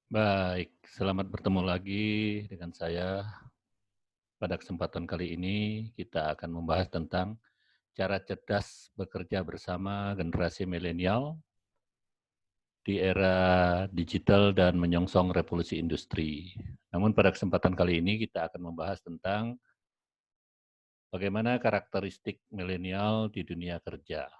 Baik, selamat bertemu lagi dengan saya. Pada kesempatan kali ini kita akan membahas tentang cara cerdas bekerja bersama generasi milenial di era digital dan menyongsong revolusi industri. Namun pada kesempatan kali ini kita akan membahas tentang bagaimana karakteristik milenial di dunia kerja.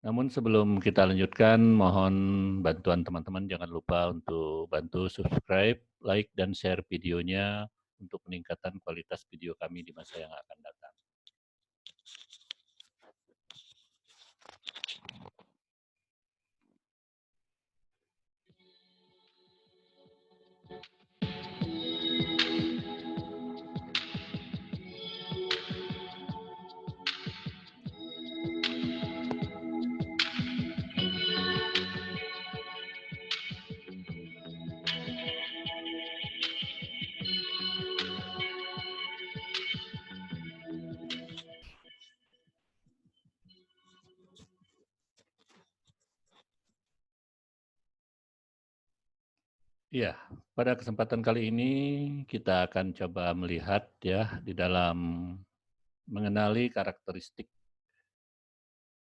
Namun sebelum kita lanjutkan, mohon bantuan teman-teman jangan lupa untuk bantu subscribe, like, dan share videonya untuk peningkatan kualitas video kami di masa yang akan datang. Iya, pada kesempatan kali ini kita akan coba melihat ya di dalam mengenali karakteristik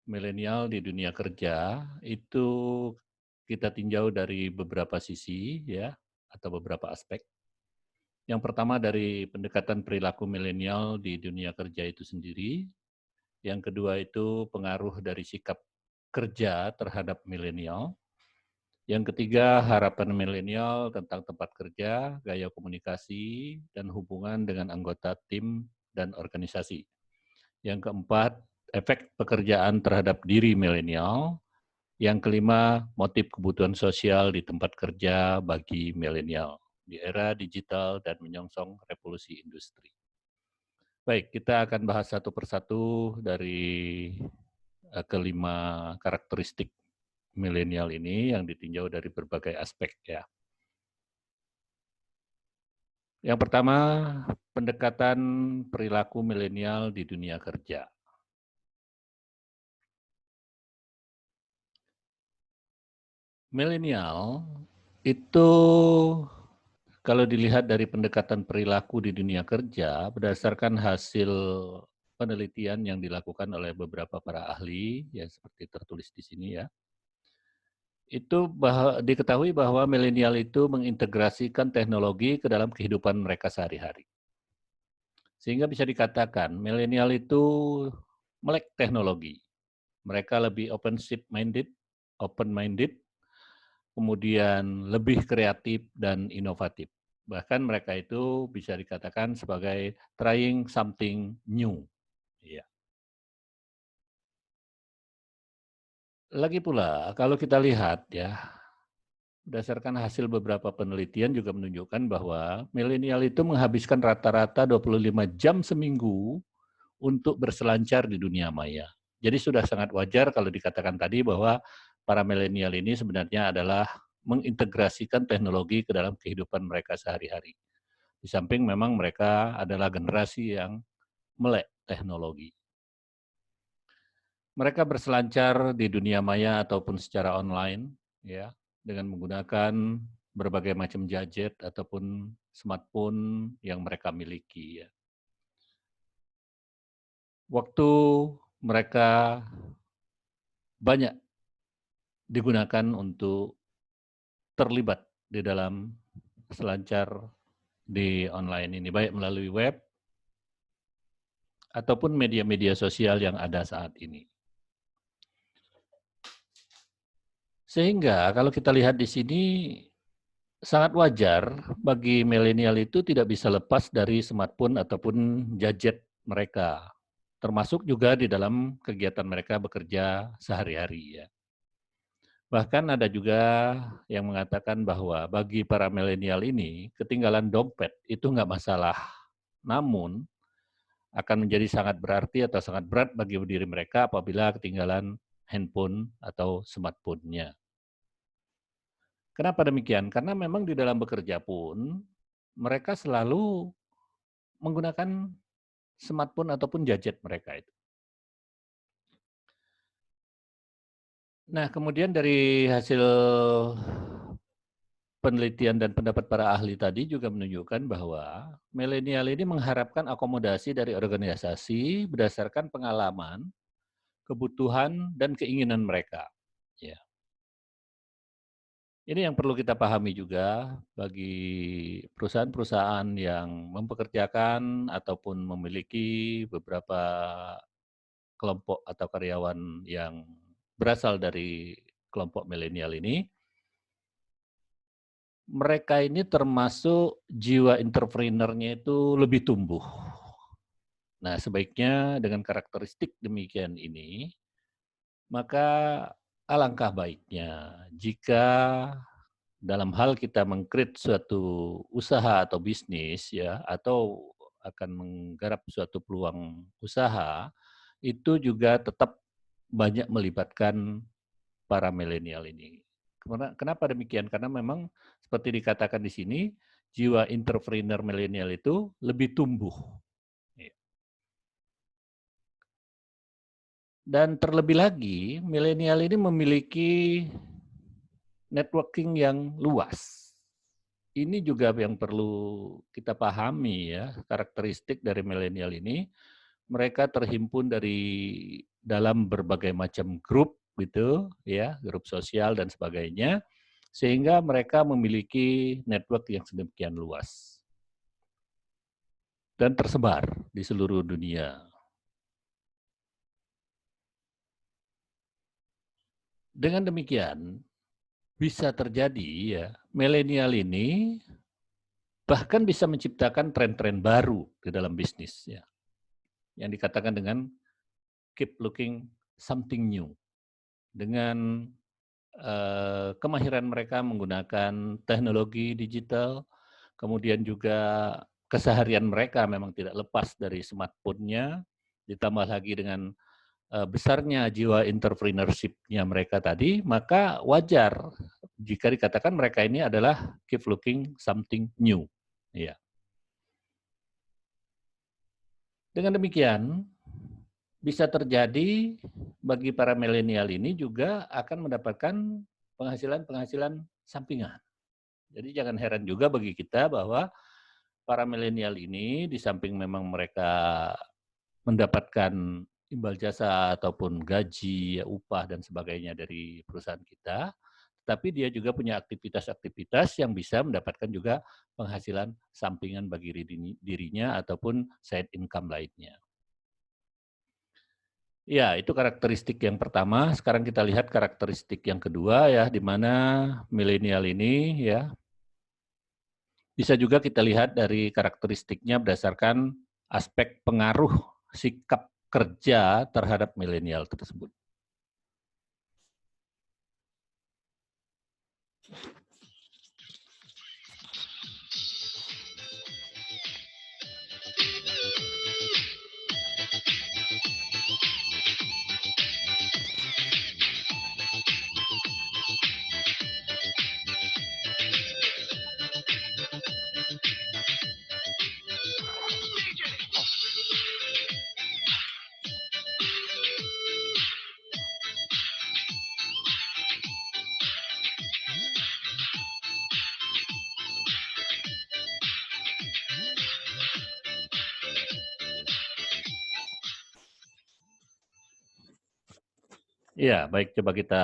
milenial di dunia kerja itu kita tinjau dari beberapa sisi ya atau beberapa aspek. Yang pertama dari pendekatan perilaku milenial di dunia kerja itu sendiri. Yang kedua itu pengaruh dari sikap kerja terhadap milenial. Yang ketiga, harapan milenial tentang tempat kerja, gaya komunikasi, dan hubungan dengan anggota tim dan organisasi. Yang keempat, efek pekerjaan terhadap diri milenial. Yang kelima, motif kebutuhan sosial di tempat kerja bagi milenial di era digital dan menyongsong revolusi industri. Baik, kita akan bahas satu persatu dari kelima karakteristik milenial ini yang ditinjau dari berbagai aspek ya. Yang pertama, pendekatan perilaku milenial di dunia kerja. Milenial itu kalau dilihat dari pendekatan perilaku di dunia kerja berdasarkan hasil penelitian yang dilakukan oleh beberapa para ahli, ya seperti tertulis di sini ya. Itu diketahui bahwa milenial itu mengintegrasikan teknologi ke dalam kehidupan mereka sehari-hari. Sehingga bisa dikatakan milenial itu melek teknologi. Mereka lebih open minded, kemudian lebih kreatif dan inovatif. Bahkan mereka itu bisa dikatakan sebagai trying something new. Ya. Lagi pula kalau kita lihat ya, berdasarkan hasil beberapa penelitian juga menunjukkan bahwa milenial itu menghabiskan rata-rata 25 jam seminggu untuk berselancar di dunia maya. Jadi sudah sangat wajar kalau dikatakan tadi bahwa para milenial ini sebenarnya adalah mengintegrasikan teknologi ke dalam kehidupan mereka sehari-hari. Di samping memang mereka adalah generasi yang melek teknologi. Mereka berselancar di dunia maya ataupun secara online ya dengan menggunakan berbagai macam gadget ataupun smartphone yang mereka miliki ya. Waktu mereka banyak digunakan untuk terlibat di dalam selancar di online ini, baik melalui web ataupun media-media sosial yang ada saat ini. Sehingga kalau kita lihat di sini sangat wajar bagi milenial itu tidak bisa lepas dari smartphone ataupun gadget mereka, termasuk juga di dalam kegiatan mereka bekerja sehari-hari ya. Bahkan ada juga yang mengatakan bahwa bagi para milenial ini, ketinggalan dompet itu nggak masalah. Namun, akan menjadi sangat berarti atau sangat berat bagi diri mereka apabila ketinggalan handphone atau smartphone-nya. Kenapa demikian? Karena memang di dalam bekerja pun, mereka selalu menggunakan smartphone ataupun gadget mereka itu. Nah, kemudian dari hasil penelitian dan pendapat para ahli tadi juga menunjukkan bahwa milenial ini mengharapkan akomodasi dari organisasi berdasarkan pengalaman, kebutuhan, dan keinginan mereka. Ya. Ini yang perlu kita pahami juga bagi perusahaan-perusahaan yang mempekerjakan ataupun memiliki beberapa kelompok atau karyawan yang berasal dari kelompok milenial ini, mereka ini termasuk jiwa entrepreneur-nya itu lebih tumbuh. Nah, sebaiknya dengan karakteristik demikian ini, maka alangkah baiknya jika dalam hal kita meng-create suatu usaha atau bisnis ya, atau akan menggarap suatu peluang usaha, itu juga tetap banyak melibatkan para milenial ini. Kenapa demikian? Karena memang seperti dikatakan di sini, jiwa entrepreneur milenial itu lebih tumbuh. Iya. Dan terlebih lagi, milenial ini memiliki networking yang luas. Ini juga yang perlu kita pahami ya, karakteristik dari milenial ini. Mereka terhimpun dari dalam berbagai macam grup gitu ya, grup sosial dan sebagainya, sehingga mereka memiliki network yang sedemikian luas dan tersebar di seluruh dunia. Dengan demikian, bisa terjadi ya, milenial ini bahkan bisa menciptakan tren-tren baru di dalam bisnis ya, yang dikatakan dengan keep looking something new. Dengan kemahiran mereka menggunakan teknologi digital, kemudian juga keseharian mereka memang tidak lepas dari smartphone-nya, ditambah lagi dengan besarnya jiwa entrepreneurship-nya mereka tadi, maka wajar jika dikatakan mereka ini adalah keep looking something new. Ya. Dengan demikian, bisa terjadi bagi para milenial ini juga akan mendapatkan penghasilan-penghasilan sampingan. Jadi jangan heran juga bagi kita bahwa para milenial ini di samping memang mereka mendapatkan imbal jasa ataupun gaji, upah dan sebagainya dari perusahaan kita, tapi dia juga punya aktivitas-aktivitas yang bisa mendapatkan juga penghasilan sampingan bagi dirinya ataupun side income lainnya. Ya, itu karakteristik yang pertama. Sekarang kita lihat karakteristik yang kedua ya, di mana milenial ini ya bisa juga kita lihat dari karakteristiknya berdasarkan aspek pengaruh sikap kerja terhadap milenial tersebut. Ya, baik, coba kita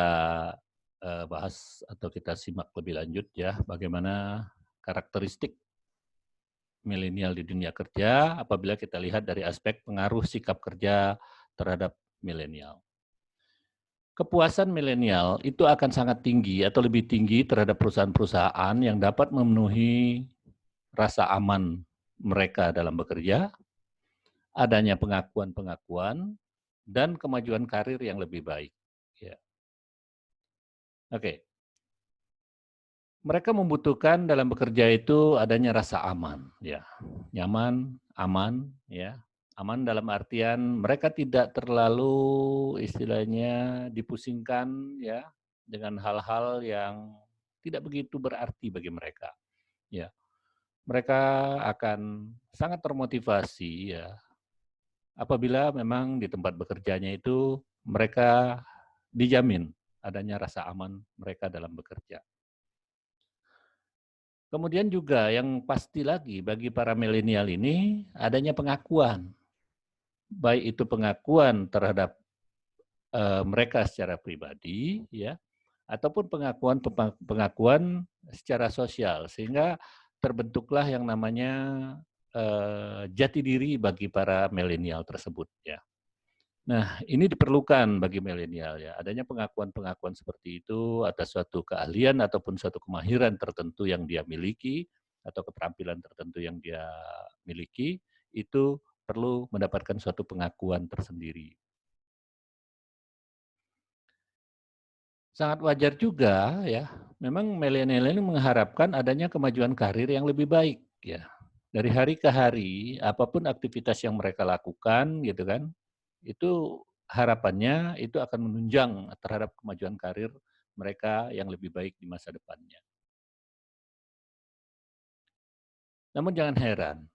bahas atau kita simak lebih lanjut ya, bagaimana karakteristik milenial di dunia kerja apabila kita lihat dari aspek pengaruh sikap kerja terhadap milenial. Kepuasan milenial itu akan sangat tinggi atau lebih tinggi terhadap perusahaan-perusahaan yang dapat memenuhi rasa aman mereka dalam bekerja, adanya pengakuan-pengakuan, dan kemajuan karir yang lebih baik. Ya. Oke, mereka membutuhkan dalam bekerja itu adanya rasa aman, ya, nyaman, aman, ya, aman dalam artian mereka tidak terlalu istilahnya dipusingkan, ya, dengan hal-hal yang tidak begitu berarti bagi mereka, ya. Mereka akan sangat termotivasi, ya, apabila memang di tempat bekerjanya itu mereka dijamin adanya rasa aman mereka dalam bekerja. Kemudian juga yang pasti lagi bagi para milenial ini adanya pengakuan, baik itu pengakuan terhadap mereka secara pribadi, ya, ataupun pengakuan secara sosial, sehingga terbentuklah yang namanya jati diri bagi para milenial tersebut, ya. Nah, ini diperlukan bagi milenial, ya, adanya pengakuan-pengakuan seperti itu atas suatu keahlian ataupun suatu kemahiran tertentu yang dia miliki atau keterampilan tertentu yang dia miliki, itu perlu mendapatkan suatu pengakuan tersendiri. Sangat wajar juga ya, memang milenial ini mengharapkan adanya kemajuan karir yang lebih baik ya. Dari hari ke hari, apapun aktivitas yang mereka lakukan gitu kan, itu harapannya itu akan menunjang terhadap kemajuan karir mereka yang lebih baik di masa depannya. Namun jangan heran,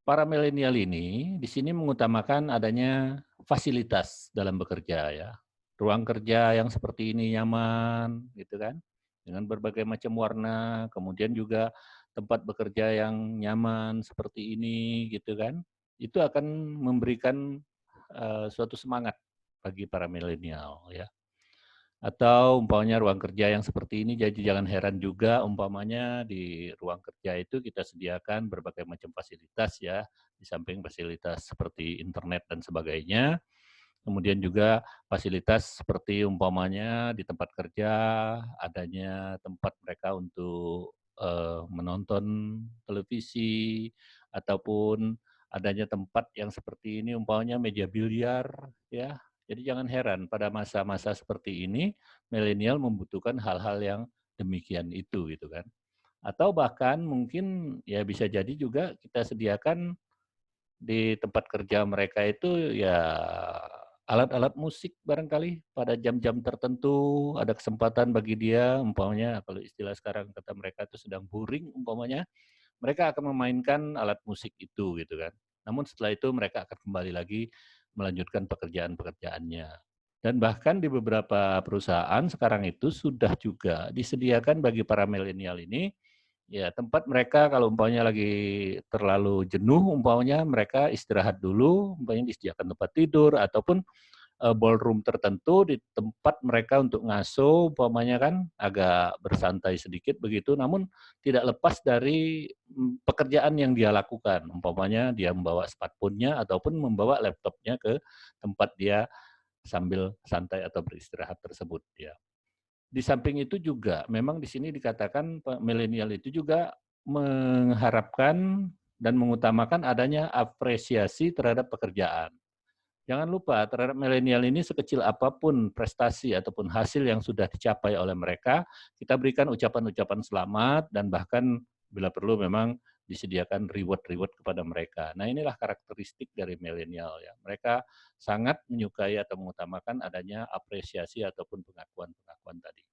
para milenial ini di sini mengutamakan adanya fasilitas dalam bekerja ya. Ruang kerja yang seperti ini nyaman gitu kan, dengan berbagai macam warna, kemudian juga tempat bekerja yang nyaman seperti ini gitu kan. Itu akan memberikan suatu semangat bagi para milenial ya. Atau umpamanya ruang kerja yang seperti ini, jadi jangan heran juga umpamanya di ruang kerja itu kita sediakan berbagai macam fasilitas ya, di samping fasilitas seperti internet dan sebagainya, kemudian juga fasilitas seperti umpamanya di tempat kerja adanya tempat mereka untuk menonton televisi ataupun adanya tempat yang seperti ini umpamanya meja biliar ya. Jadi jangan heran pada masa-masa seperti ini milenial membutuhkan hal-hal yang demikian itu gitu kan. Atau bahkan mungkin ya bisa jadi juga kita sediakan di tempat kerja mereka itu ya alat-alat musik barangkali pada jam-jam tertentu ada kesempatan bagi dia umpamanya kalau istilah sekarang kata mereka itu sedang boring umpamanya, mereka akan memainkan alat musik itu gitu kan. Namun setelah itu mereka akan kembali lagi melanjutkan pekerjaan-pekerjaannya. Dan bahkan di beberapa perusahaan sekarang itu sudah juga disediakan bagi para milenial ini ya, tempat mereka kalau umpamanya lagi terlalu jenuh, umpamanya mereka istirahat dulu, umpamanya disediakan tempat tidur ataupun ballroom tertentu di tempat mereka untuk ngaso, umpamanya kan agak bersantai sedikit begitu, namun tidak lepas dari pekerjaan yang dia lakukan. Umpamanya dia membawa smartphone-nya ataupun membawa laptopnya ke tempat dia sambil santai atau beristirahat tersebut ya. Di samping itu juga memang di sini dikatakan milenial itu juga mengharapkan dan mengutamakan adanya apresiasi terhadap pekerjaan. Jangan lupa terhadap milenial ini sekecil apapun prestasi ataupun hasil yang sudah dicapai oleh mereka, kita berikan ucapan-ucapan selamat dan bahkan bila perlu memang disediakan reward-reward kepada mereka. Nah, inilah karakteristik dari milenial ya. Mereka sangat menyukai atau mengutamakan adanya apresiasi ataupun pengakuan-pengakuan tadi.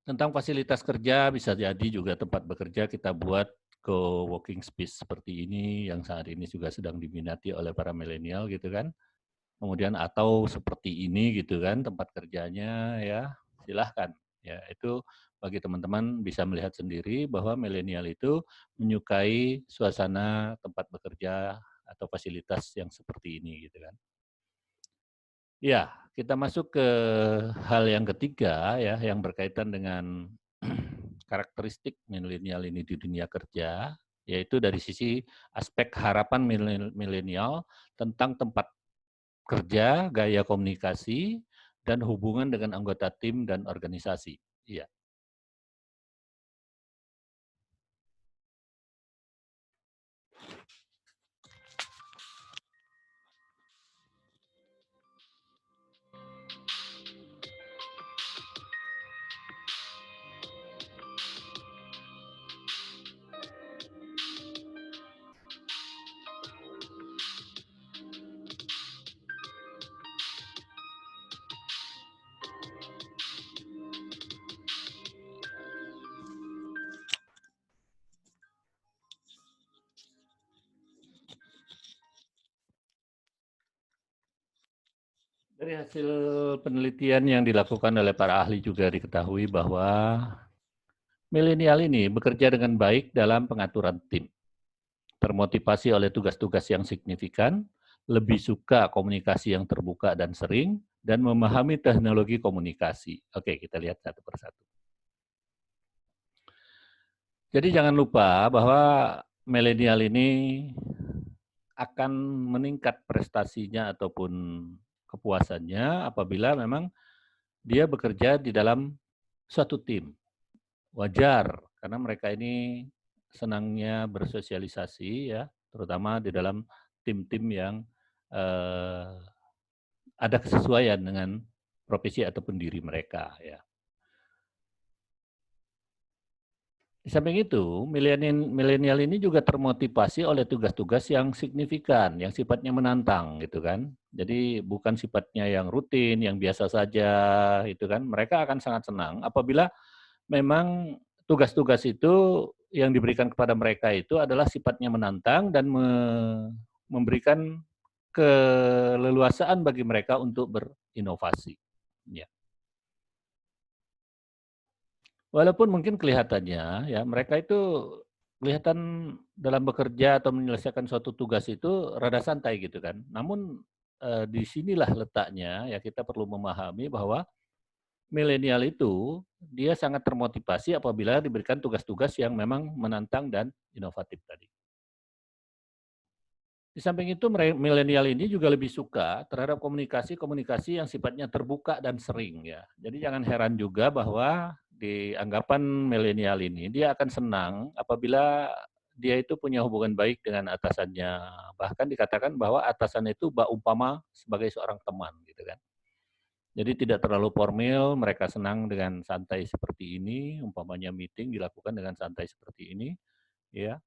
Tentang fasilitas kerja bisa jadi juga tempat bekerja kita buat co-working space seperti ini yang saat ini juga sedang diminati oleh para milenial gitu kan. Kemudian atau seperti ini gitu kan tempat kerjanya ya, silahkan. Ya, itu bagi teman-teman bisa melihat sendiri bahwa milenial itu menyukai suasana tempat bekerja atau fasilitas yang seperti ini gitu kan. Ya, kita masuk ke hal yang ketiga ya, yang berkaitan dengan karakteristik milenial ini di dunia kerja, yaitu dari sisi aspek harapan milenial tentang tempat kerja, gaya komunikasi, dan hubungan dengan anggota tim dan organisasi. Iya. Dari hasil penelitian yang dilakukan oleh para ahli juga diketahui bahwa milenial ini bekerja dengan baik dalam pengaturan tim, termotivasi oleh tugas-tugas yang signifikan, lebih suka komunikasi yang terbuka dan sering, dan memahami teknologi komunikasi. Oke, kita lihat satu persatu. Jadi jangan lupa bahwa milenial ini akan meningkat prestasinya ataupun kepuasannya apabila memang dia bekerja di dalam suatu tim. Wajar, karena mereka ini senangnya bersosialisasi ya, terutama di dalam tim-tim yang ada kesesuaian dengan profesi ataupun diri mereka ya. Di samping itu, milenial ini juga termotivasi oleh tugas-tugas yang signifikan, yang sifatnya menantang gitu kan. Jadi bukan sifatnya yang rutin, yang biasa saja itu kan. Mereka akan sangat senang apabila memang tugas-tugas itu yang diberikan kepada mereka itu adalah sifatnya menantang dan memberikan keleluasaan bagi mereka untuk berinovasi. Ya. Walaupun mungkin kelihatannya ya mereka itu kelihatan dalam bekerja atau menyelesaikan suatu tugas itu rada santai gitu kan. Namun di sinilah letaknya ya kita perlu memahami bahwa milenial itu dia sangat termotivasi apabila diberikan tugas-tugas yang memang menantang dan inovatif tadi. Di samping itu milenial ini juga lebih suka terhadap komunikasi-komunikasi yang sifatnya terbuka dan sering ya. Jadi jangan heran juga bahwa di anggapan milenial ini dia akan senang apabila dia itu punya hubungan baik dengan atasannya. Bahkan dikatakan bahwa atasan itu umpama sebagai seorang teman gitu kan. Jadi tidak terlalu formal, mereka senang dengan santai seperti ini, umpamanya meeting dilakukan dengan santai seperti ini, ya.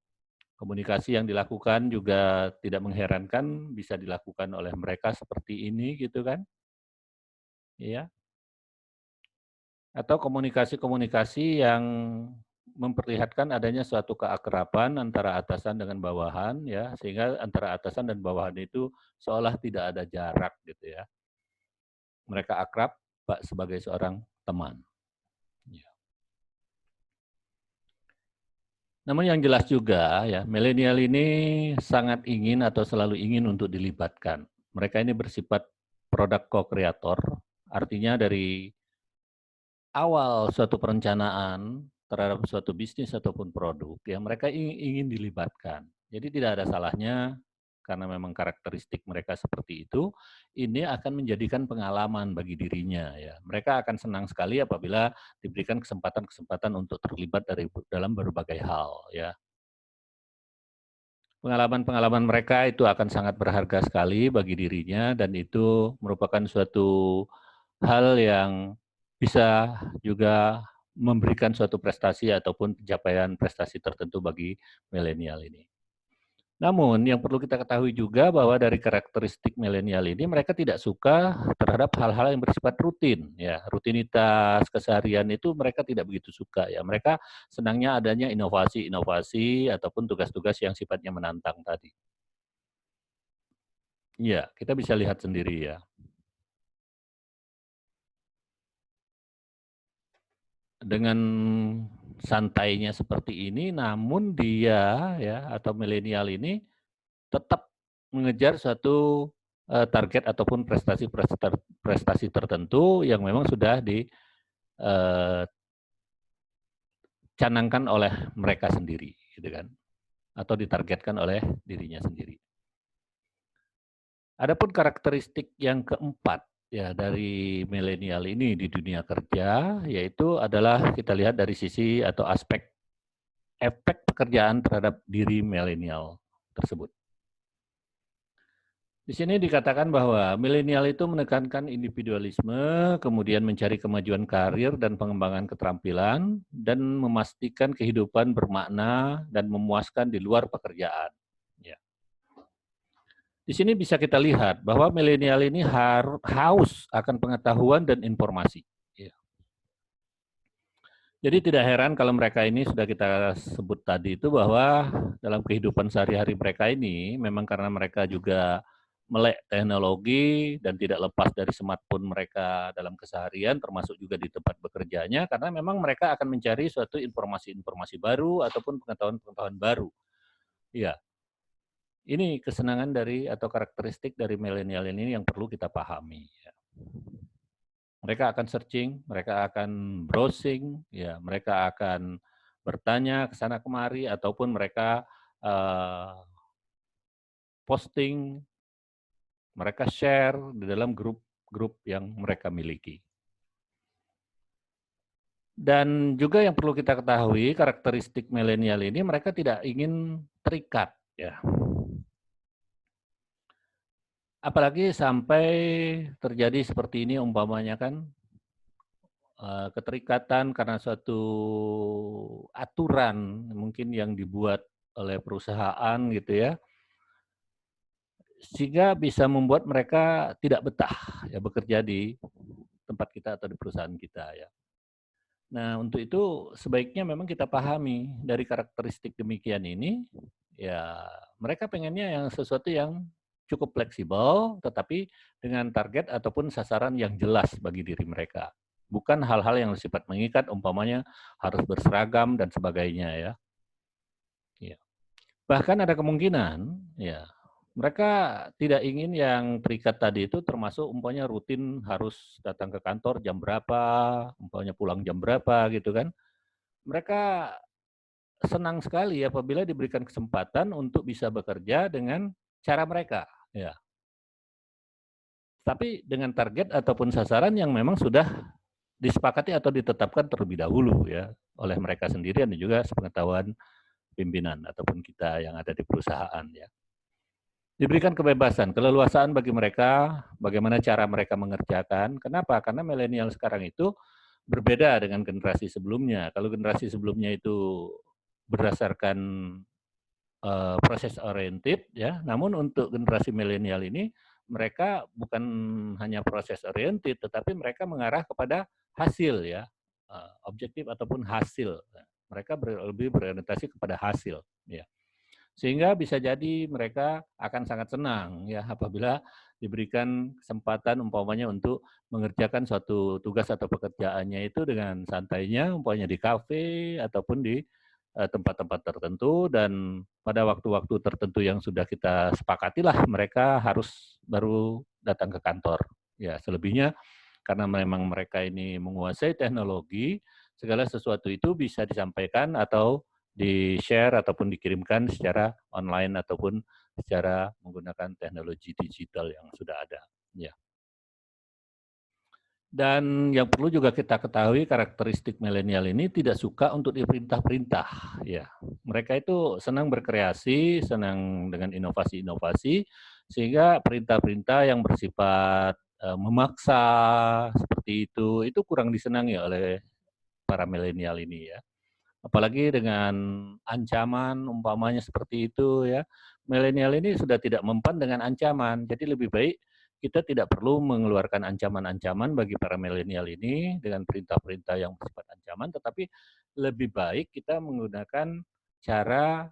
Komunikasi yang dilakukan juga tidak mengherankan, bisa dilakukan oleh mereka seperti ini gitu kan, ya. Atau komunikasi-komunikasi yang memperlihatkan adanya suatu keakraban antara atasan dengan bawahan ya, sehingga antara atasan dan bawahan itu seolah tidak ada jarak gitu ya. Mereka akrab Pak sebagai seorang teman. Ya. Namun yang jelas juga ya, milenial ini sangat ingin atau selalu ingin untuk dilibatkan. Mereka ini bersifat produk co-kreator, artinya dari awal suatu perencanaan terhadap suatu bisnis ataupun produk, ya mereka ingin dilibatkan. Jadi tidak ada salahnya karena memang karakteristik mereka seperti itu, ini akan menjadikan pengalaman bagi dirinya ya. Mereka akan senang sekali apabila diberikan kesempatan-kesempatan untuk terlibat dalam berbagai hal ya. Pengalaman-pengalaman mereka itu akan sangat berharga sekali bagi dirinya dan itu merupakan suatu hal yang bisa juga memberikan suatu prestasi ataupun pencapaian prestasi tertentu bagi milenial ini. Namun yang perlu kita ketahui juga bahwa dari karakteristik milenial ini mereka tidak suka terhadap hal-hal yang bersifat rutin ya, rutinitas keseharian itu mereka tidak begitu suka ya. Mereka senangnya adanya inovasi-inovasi ataupun tugas-tugas yang sifatnya menantang tadi. Iya, kita bisa lihat sendiri ya. Dengan santainya seperti ini namun dia ya atau milenial ini tetap mengejar suatu target ataupun prestasi tertentu yang memang sudah dicanangkan oleh mereka sendiri, gitu kan, atau ditargetkan oleh dirinya sendiri. Adapun karakteristik yang keempat ya dari milenial ini di dunia kerja, yaitu adalah kita lihat dari sisi atau aspek efek pekerjaan terhadap diri milenial tersebut. Di sini dikatakan bahwa milenial itu menekankan individualisme, kemudian mencari kemajuan karir dan pengembangan keterampilan, dan memastikan kehidupan bermakna dan memuaskan di luar pekerjaan. Ya. Di sini bisa kita lihat bahwa milenial ini haus akan pengetahuan dan informasi. Ya. Jadi tidak heran kalau mereka ini sudah kita sebut tadi itu bahwa dalam kehidupan sehari-hari mereka ini memang karena mereka juga melek teknologi dan tidak lepas dari smartphone mereka dalam keseharian, termasuk juga di tempat bekerjanya, karena memang mereka akan mencari suatu informasi-informasi baru ataupun pengetahuan-pengetahuan baru. Iya, ini kesenangan dari atau karakteristik dari milenial ini yang perlu kita pahami. Ya. Mereka akan searching, mereka akan browsing, ya, mereka akan bertanya ke sana kemari ataupun mereka posting, mereka share di dalam grup-grup yang mereka miliki. Dan juga yang perlu kita ketahui, karakteristik milenial ini mereka tidak ingin terikat, ya. Apalagi sampai terjadi seperti ini umpamanya kan, keterikatan karena suatu aturan mungkin yang dibuat oleh perusahaan gitu ya, sehingga bisa membuat mereka tidak betah ya bekerja di tempat kita atau di perusahaan kita ya. Nah, untuk itu sebaiknya memang kita pahami dari karakteristik demikian ini, ya mereka pengennya yang sesuatu yang cukup fleksibel, tetapi dengan target ataupun sasaran yang jelas bagi diri mereka. Bukan hal-hal yang bersifat mengikat, umpamanya harus berseragam dan sebagainya ya. Ya. Bahkan ada kemungkinan, ya mereka tidak ingin yang terikat tadi itu termasuk umpamanya rutin harus datang ke kantor jam berapa, umpamanya pulang jam berapa gitu kan. Mereka senang sekali apabila diberikan kesempatan untuk bisa bekerja dengan cara mereka, ya. Tapi dengan target ataupun sasaran yang memang sudah disepakati atau ditetapkan terlebih dahulu ya oleh mereka sendiri dan juga sepengetahuan pimpinan ataupun kita yang ada di perusahaan ya. Diberikan kebebasan, keleluasaan bagi mereka, bagaimana cara mereka mengerjakan. Kenapa? Karena milenial sekarang itu berbeda dengan generasi sebelumnya. Kalau generasi sebelumnya itu berdasarkan proses oriented ya, namun untuk generasi milenial ini mereka bukan hanya proses oriented, tetapi mereka mengarah kepada hasil ya, objektif ataupun hasil. Mereka lebih berorientasi kepada hasil ya. Sehingga bisa jadi mereka akan sangat senang ya apabila diberikan kesempatan umpamanya untuk mengerjakan suatu tugas atau pekerjaannya itu dengan santainya umpamanya di kafe ataupun di tempat-tempat tertentu dan pada waktu-waktu tertentu yang sudah kita sepakatilah mereka harus baru datang ke kantor. Ya, selebihnya karena memang mereka ini menguasai teknologi, segala sesuatu itu bisa disampaikan atau di-share ataupun dikirimkan secara online ataupun secara menggunakan teknologi digital yang sudah ada. Ya. Dan yang perlu juga kita ketahui karakteristik milenial ini tidak suka untuk diperintah-perintah. Ya, mereka itu senang berkreasi, senang dengan inovasi-inovasi, sehingga perintah-perintah yang bersifat memaksa seperti itu kurang disenangi oleh para milenial ini ya. Apalagi dengan ancaman umpamanya seperti itu ya. Milenial ini sudah tidak mempan dengan ancaman. Jadi lebih baik kita tidak perlu mengeluarkan ancaman-ancaman bagi para milenial ini dengan perintah-perintah yang bersifat ancaman, tetapi lebih baik kita menggunakan cara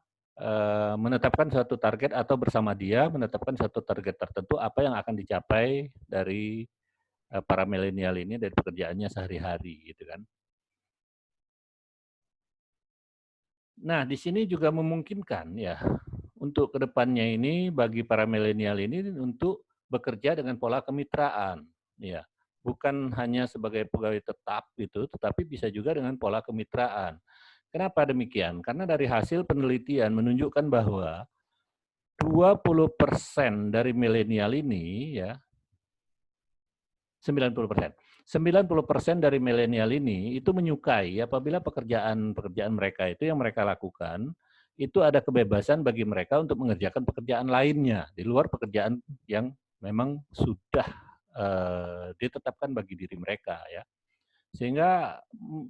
menetapkan suatu target atau bersama dia menetapkan suatu target tertentu apa yang akan dicapai dari para milenial ini dari pekerjaannya sehari-hari gitu kan. Nah, di sini juga memungkinkan ya, untuk kedepannya ini bagi para milenial ini untuk bekerja dengan pola kemitraan, ya. Bukan hanya sebagai pegawai tetap gitu, tetapi bisa juga dengan pola kemitraan. Kenapa demikian? Karena dari hasil penelitian menunjukkan bahwa 20% dari milenial ini ya 90%. 90% dari milenial ini itu menyukai apabila pekerjaan-pekerjaan mereka itu yang mereka lakukan, itu ada kebebasan bagi mereka untuk mengerjakan pekerjaan lainnya, di luar pekerjaan yang memang sudah ditetapkan bagi diri mereka ya. Sehingga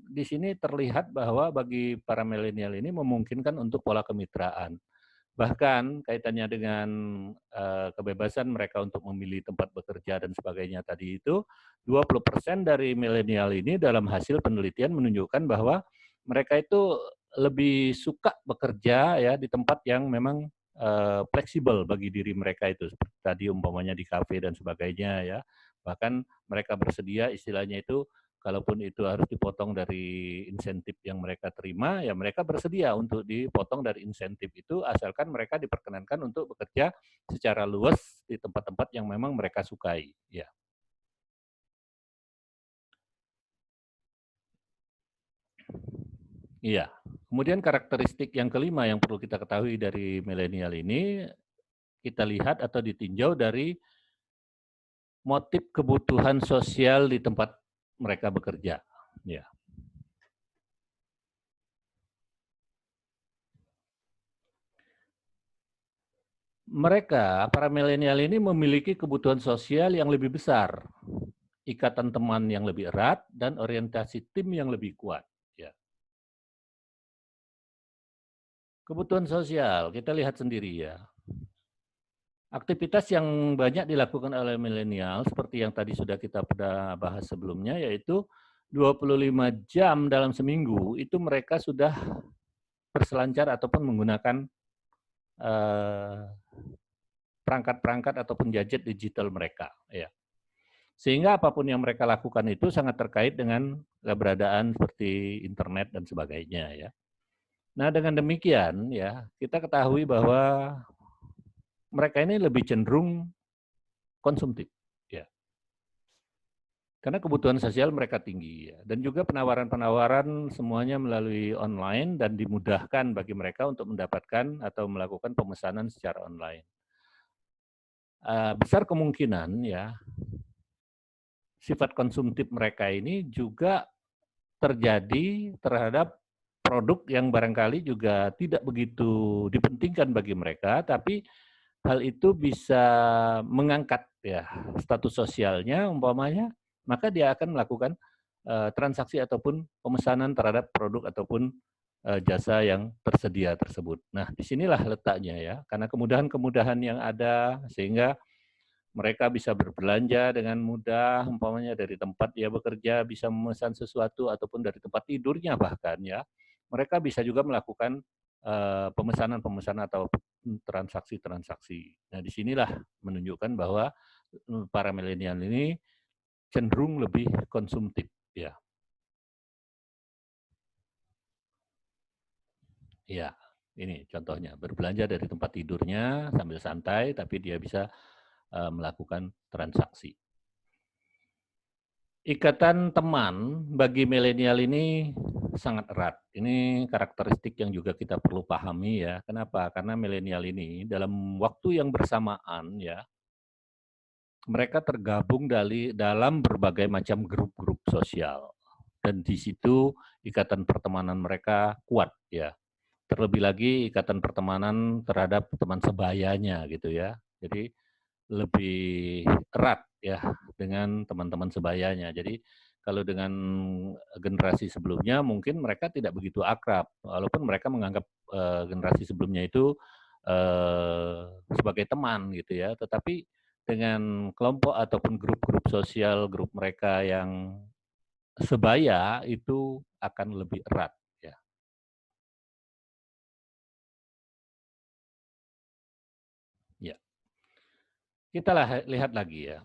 di sini terlihat bahwa bagi para milenial ini memungkinkan untuk pola kemitraan. Bahkan kaitannya dengan kebebasan mereka untuk memilih tempat bekerja dan sebagainya tadi itu, 20% dari milenial ini dalam hasil penelitian menunjukkan bahwa mereka itu lebih suka bekerja ya di tempat yang memang fleksibel bagi diri mereka itu, seperti tadi umpamanya di kafe dan sebagainya ya. Bahkan mereka bersedia istilahnya itu kalaupun itu harus dipotong dari insentif yang mereka terima, ya mereka bersedia untuk dipotong dari insentif itu asalkan mereka diperkenankan untuk bekerja secara luas di tempat-tempat yang memang mereka sukai. Ya. Iya. Kemudian karakteristik yang kelima yang perlu kita ketahui dari milenial ini, kita lihat atau ditinjau dari motif kebutuhan sosial di tempat mereka bekerja. Ya. Mereka, para milenial ini memiliki kebutuhan sosial yang lebih besar, ikatan teman yang lebih erat, dan orientasi tim yang lebih kuat. Ya. Kebutuhan sosial, kita lihat sendiri ya. Aktivitas yang banyak dilakukan oleh milenial, seperti yang tadi sudah kita pernah bahas sebelumnya, yaitu 25 jam dalam seminggu, itu mereka sudah berselancar ataupun menggunakan perangkat-perangkat ataupun gadget digital mereka. Ya. Sehingga apapun yang mereka lakukan itu sangat terkait dengan keberadaan seperti internet dan sebagainya ya. Nah, dengan demikian ya, kita ketahui bahwa mereka ini lebih cenderung konsumtif ya. Karena kebutuhan sosial mereka tinggi ya. Dan juga penawaran-penawaran semuanya melalui online dan dimudahkan bagi mereka untuk mendapatkan atau melakukan pemesanan secara online. Besar kemungkinan ya sifat konsumtif mereka ini juga terjadi terhadap produk yang barangkali juga tidak begitu dipentingkan bagi mereka, tapi hal itu bisa mengangkat ya status sosialnya umpamanya, maka dia akan melakukan transaksi ataupun pemesanan terhadap produk ataupun jasa yang tersedia tersebut. Nah, disinilah letaknya ya, karena kemudahan-kemudahan yang ada sehingga mereka bisa berbelanja dengan mudah, umpamanya dari tempat dia bekerja bisa memesan sesuatu ataupun dari tempat tidurnya bahkan ya. Mereka bisa juga melakukan pemesanan-pemesanan atau transaksi-transaksi. Nah, disinilah menunjukkan bahwa para milenial ini cenderung lebih konsumtif ya. Ya, ini contohnya berbelanja dari tempat tidurnya sambil santai tapi dia bisa melakukan transaksi. Ikatan teman bagi milenial ini sangat erat. Ini karakteristik yang juga kita perlu pahami ya. Kenapa? Karena milenial ini dalam waktu yang bersamaan ya, mereka tergabung dalam berbagai macam grup-grup sosial. Dan di situ ikatan pertemanan mereka kuat ya. Terlebih lagi ikatan pertemanan terhadap teman sebayanya gitu ya. Jadi lebih erat ya dengan teman-teman sebayanya. Jadi kalau dengan generasi sebelumnya mungkin mereka tidak begitu akrab, walaupun mereka menganggap generasi sebelumnya itu sebagai teman gitu ya. Tetapi dengan kelompok ataupun grup-grup sosial, grup mereka yang sebaya itu akan lebih erat ya. Ya. Kita lihat lagi ya.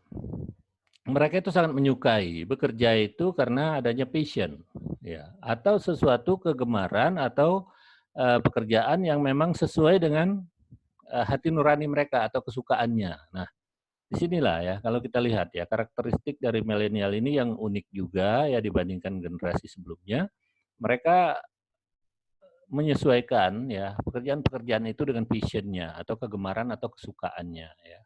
Mereka itu sangat menyukai bekerja itu karena adanya passion ya atau sesuatu kegemaran atau pekerjaan yang memang sesuai dengan hati nurani mereka atau kesukaannya. Nah, disinilah ya kalau kita lihat ya karakteristik dari milenial ini yang unik juga ya dibandingkan generasi sebelumnya. Mereka menyesuaikan ya pekerjaan-pekerjaan itu dengan passionnya atau kegemaran atau kesukaannya ya.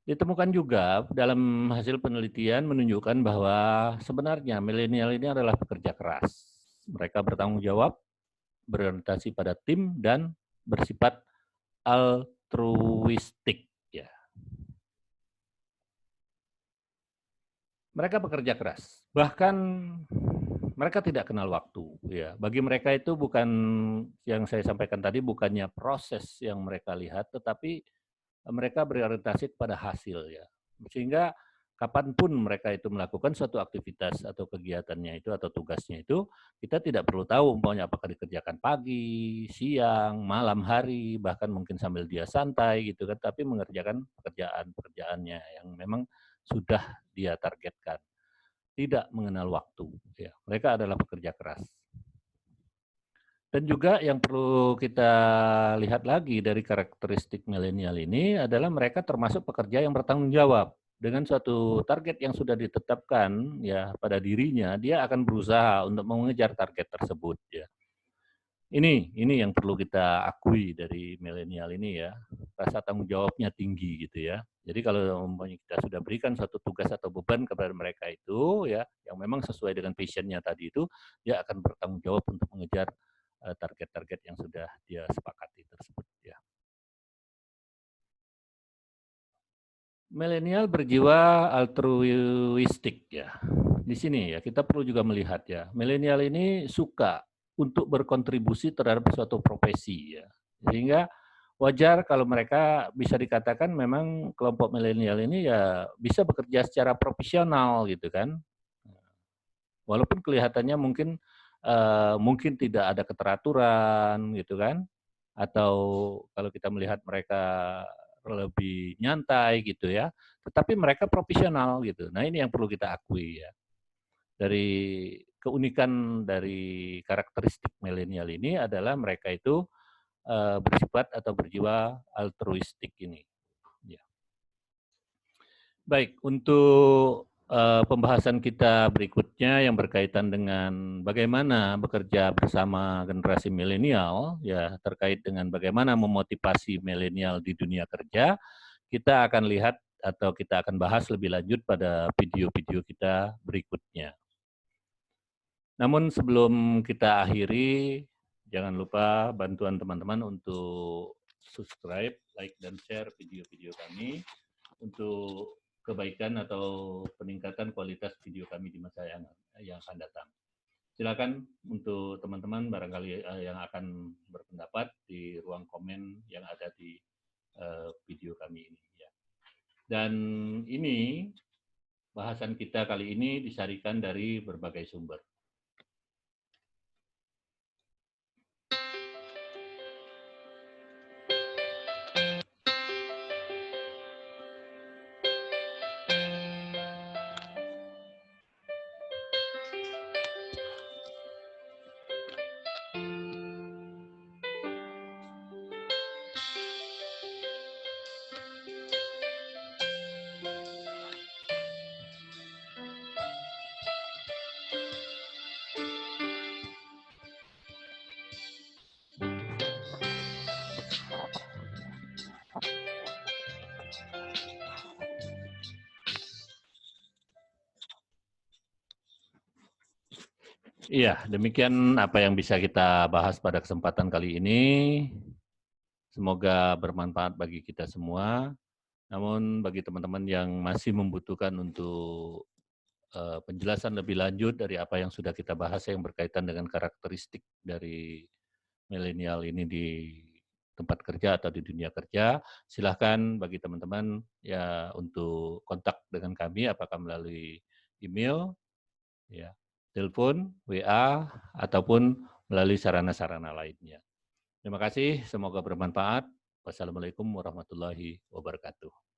Ditemukan juga dalam hasil penelitian menunjukkan bahwa sebenarnya milenial ini adalah pekerja keras. Mereka bertanggung jawab, berorientasi pada tim, dan bersifat altruistik. Ya. Mereka bekerja keras, bahkan mereka tidak kenal waktu. Ya. Bagi mereka itu bukan yang saya sampaikan tadi, bukannya proses yang mereka lihat, tetapi mereka berorientasi pada hasil. Ya. Sehingga kapanpun mereka itu melakukan suatu aktivitas atau kegiatannya itu atau tugasnya itu, kita tidak perlu tahu umpamanya apakah dikerjakan pagi, siang, malam hari, bahkan mungkin sambil dia santai gitu kan, tapi mengerjakan pekerjaan-pekerjaannya yang memang sudah dia targetkan. Tidak mengenal waktu, ya. Mereka adalah pekerja keras. Dan juga yang perlu kita lihat lagi dari karakteristik milenial ini adalah mereka termasuk pekerja yang bertanggung jawab. Dengan suatu target yang sudah ditetapkan ya pada dirinya, dia akan berusaha untuk mengejar target tersebut ya. Ini yang perlu kita akui dari milenial ini ya, rasa tanggung jawabnya tinggi gitu ya. Jadi kalau umpamanya kita sudah berikan suatu tugas atau beban kepada mereka itu ya, yang memang sesuai dengan passion-nya tadi itu, dia akan bertanggung jawab untuk mengejar target-target yang sudah dia sepakati tersebut ya. Milenial berjiwa altruistik ya. Di sini ya kita perlu juga melihat ya, milenial ini suka untuk berkontribusi terhadap suatu profesi ya. Sehingga wajar kalau mereka bisa dikatakan memang kelompok milenial ini ya bisa bekerja secara profesional gitu kan. Walaupun kelihatannya mungkin tidak ada keteraturan gitu kan, atau kalau kita melihat mereka lebih nyantai gitu ya, tetapi mereka profesional gitu. Nah ini yang perlu kita akui ya. Dari keunikan dari karakteristik milenial ini adalah mereka itu bersifat atau berjiwa altruistik ini. Ya. Baik, untuk pembahasan kita berikutnya yang berkaitan dengan bagaimana bekerja bersama generasi milenial, ya terkait dengan bagaimana memotivasi milenial di dunia kerja, kita akan lihat atau kita akan bahas lebih lanjut pada video-video kita berikutnya. Namun sebelum kita akhiri, jangan lupa bantuan teman-teman untuk subscribe, like, dan share video-video kami untuk kebaikan atau peningkatan kualitas video kami di masa yang akan datang. Silakan untuk teman-teman barangkali yang akan berpendapat di ruang komen yang ada di video kami ini. Ya. Dan ini bahasan kita kali ini disarikan dari berbagai sumber. Iya, demikian apa yang bisa kita bahas pada kesempatan kali ini. Semoga bermanfaat bagi kita semua. Namun bagi teman-teman yang masih membutuhkan untuk penjelasan lebih lanjut dari apa yang sudah kita bahas yang berkaitan dengan karakteristik dari milenial ini di tempat kerja atau di dunia kerja, silahkan bagi teman-teman ya untuk kontak dengan kami apakah melalui email, ya, telepon, WA, ataupun melalui sarana-sarana lainnya. Terima kasih, semoga bermanfaat. Wassalamualaikum warahmatullahi wabarakatuh.